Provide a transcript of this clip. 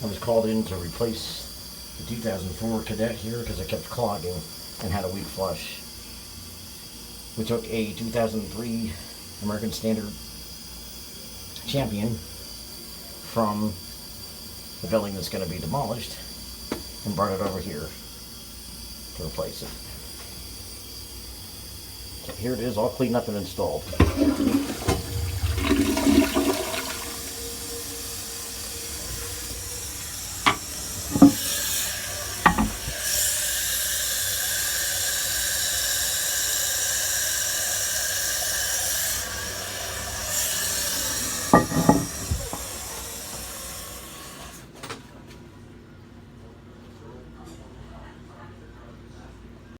I was called in to replace the 2004 Cadet here because it kept clogging and had a weak flush. We took a 2003 American Standard Champion from the building that's going to be demolished and brought it over here to replace it. So here it is, all cleaned up and installed.